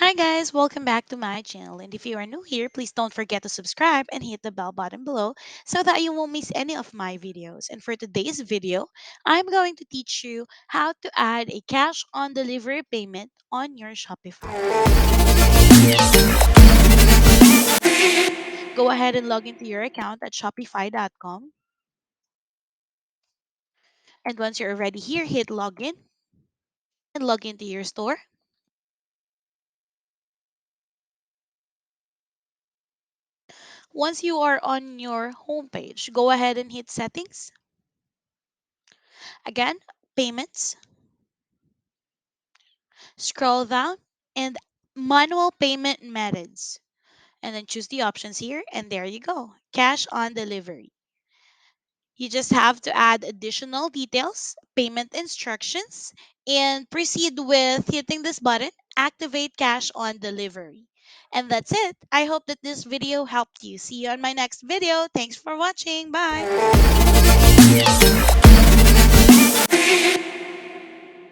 Hi guys, welcome back to my channel. And if you are new here, please don't forget to subscribe and hit the bell button below so that you won't miss any of my videos. And for today's video, I'm going to teach you how to add a cash on delivery payment on your Shopify. Go ahead and log into your account at shopify.com. And once you're already here, hit login and log into your store. Once you are on your homepage, go ahead and hit settings. Again, payments. Scroll down and manual payment methods. And then choose the options here. And there you go. Cash on delivery. You just have to add additional details, payment instructions, and proceed with hitting this button, activate cash on delivery. And that's it. I hope that this video helped you. See you on my next video. Thanks for watching. Bye.